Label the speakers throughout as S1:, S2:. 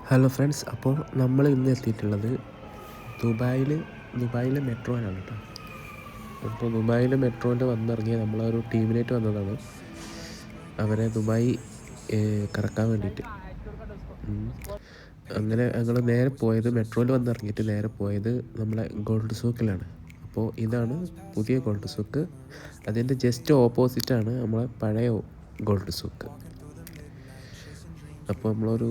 S1: Hello friends, അപ്പോൾ നമ്മൾ ഇന്ന് എത്തിയിട്ടുള്ളത് ദുബായിലെ മെട്രോയിലാണ് കേട്ടോ. അപ്പോൾ ദുബായിലെ മെട്രോയിൽ വന്നിറങ്ങിയ നമ്മളൊരു ടീമിനായിട്ട് വന്നതാണ്, അവരെ ദുബായ് കറക്കാൻ വേണ്ടിയിട്ട്. അങ്ങനെ ഞങ്ങൾ നേരെ പോയത്, മെട്രോയിൽ വന്നിറങ്ങിയിട്ട് നേരെ പോയത് നമ്മളെ ഗോൾഡ് സൂക്കിലാണ്. അപ്പോൾ ഇതാണ് പുതിയ ഗോൾഡ് സൂക്ക്. അതിൻ്റെ ജസ്റ്റ് ഓപ്പോസിറ്റാണ് നമ്മളെ പഴയ ഗോൾഡ് സൂക്ക്. അപ്പോൾ നമ്മളൊരു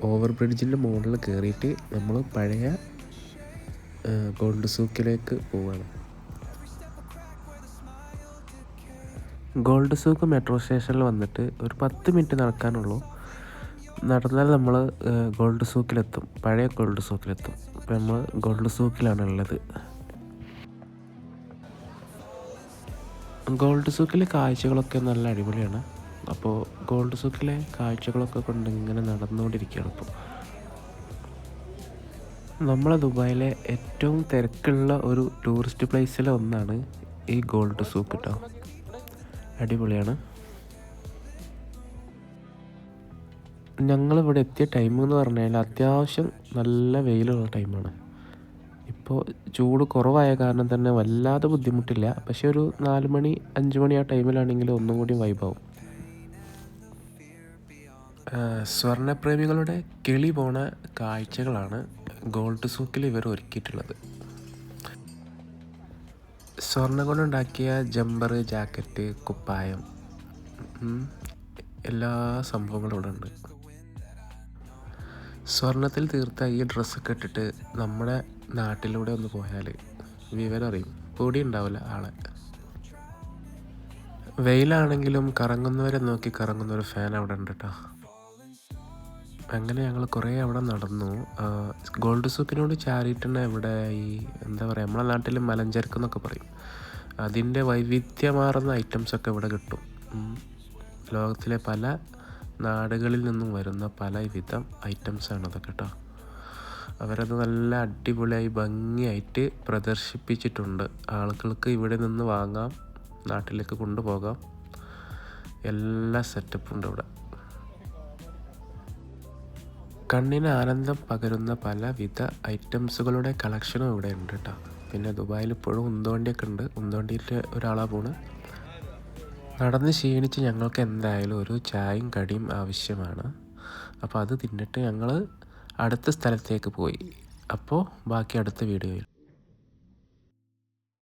S1: ഓവർ ബ്രിഡ്ജിൻ്റെ മുകളിൽ കയറിയിട്ട് നമ്മൾ പഴയ ഗോൾഡ് സൂക്കിലേക്ക് പോവുകയാണ്. ഗോൾഡ് സൂക്ക് മെട്രോ സ്റ്റേഷനിൽ വന്നിട്ട് ഒരു 10 മിനിറ്റ് നടക്കാനുള്ളൂ. നടന്നാൽ നമ്മൾ ഗോൾഡ് സൂക്കിലെത്തും, പഴയ ഗോൾഡ് സൂക്കിലെത്തും. ഇപ്പോൾ നമ്മൾ ഗോൾഡ് സൂക്കിലാണുള്ളത്. ഗോൾഡ് സൂക്കിലെ കാഴ്ചകളൊക്കെ നല്ല അടിപൊളിയാണ്. അപ്പോൾ ഗോൾഡ് സൂക്കിലെ കാഴ്ചകളൊക്കെ കൊണ്ട് ഇങ്ങനെ നടന്നുകൊണ്ടിരിക്കുകയാണ്. ഇപ്പോൾ നമ്മളെ ദുബായിലെ ഏറ്റവും തിരക്കുള്ള ഒരു ടൂറിസ്റ്റ് പ്ലേസിലെ ഒന്നാണ് ഈ ഗോൾഡ് സൂക്ക് കേട്ടോ. അടിപൊളിയാണ്. ഞങ്ങളിവിടെ എത്തിയ ടൈം എന്ന് പറഞ്ഞാൽ അത്യാവശ്യം നല്ല വെയിലുള്ള ടൈമാണ്. ഇപ്പോൾ ചൂട് കുറവായ കാരണം തന്നെ വല്ലാതെ ബുദ്ധിമുട്ടില്ല. പക്ഷെ ഒരു 4 മണി 5 മണി ആ ടൈമിലാണെങ്കിൽ ഒന്നും കൂടി വൈബാവും. സ്വർണ്ണപ്രേമികളുടെ കിളി പോണ കാഴ്ചകളാണ് ഗോൾഡ് സൂക്കിൽ ഇവർ ഒരുക്കിയിട്ടുള്ളത്. സ്വർണ്ണം കൊണ്ടുണ്ടാക്കിയ ജമ്പർ, ജാക്കറ്റ്, കുപ്പായം, എല്ലാ സംഭവങ്ങളും ഇവിടെ ഉണ്ട്. സ്വർണത്തിൽ തീർത്ത ഈ ഡ്രസ്സൊക്കെ ഇട്ടിട്ട് നമ്മുടെ നാട്ടിലൂടെ ഒന്ന് പോയാൽ വിവരം അറിയും, പൊടി ഉണ്ടാവില്ല ആളെ. വെയിലാണെങ്കിലും കറങ്ങുന്നവരെ നോക്കി കറങ്ങുന്ന ഒരു ഫാൻ അവിടെ ഉണ്ട് കേട്ടോ. അങ്ങനെ ഞങ്ങൾ കുറേ അവിടെ നടന്നു. ഗോൾഡ് സൂക്കിനോട് ചാരിയിട്ടാണ് ഇവിടെ ഈ എന്താ പറയുക, നമ്മളെ നാട്ടിൽ മലഞ്ചരക്ക് എന്നൊക്കെ പറയും. അതിൻ്റെ വൈവിധ്യമാർന്ന ഐറ്റംസൊക്കെ ഇവിടെ കിട്ടും. ലോകത്തിലെ പല നാടുകളിൽ നിന്നും വരുന്ന പലവിധം ഐറ്റംസാണ് അതൊക്കെ കേട്ടോ. അവരത് നല്ല അടിപൊളിയായി ഭംഗിയായിട്ട് പ്രദർശിപ്പിച്ചിട്ടുണ്ട്. ആളുകൾക്ക് ഇവിടെ നിന്ന് വാങ്ങാം, നാട്ടിലേക്ക് കൊണ്ടുപോകാം. എല്ലാ സെറ്റപ്പും ഉണ്ട് ഇവിടെ. കണ്ണിന് ആനന്ദം പകരുന്ന പലവിധ ഐറ്റംസുകളുടെ കളക്ഷനും ഇവിടെ ഉണ്ട് കേട്ടോ. പിന്നെ ദുബായിൽ ഇപ്പോഴും ഉന്തുവണ്ടിയൊക്കെ ഉണ്ട്. ഉന്തുവണ്ടിയിട്ട് ഒരാളാണ് പോണ്. നടന്ന് ക്ഷീണിച്ച് ഞങ്ങൾക്ക് എന്തായാലും ഒരു ചായയും കടിയും ആവശ്യമാണ്. അപ്പോൾ അത് തിന്നിട്ട് ഞങ്ങൾ അടുത്ത സ്ഥലത്തേക്ക് പോയി. അപ്പോൾ ബാക്കി അടുത്ത വീഡിയോയിൽ.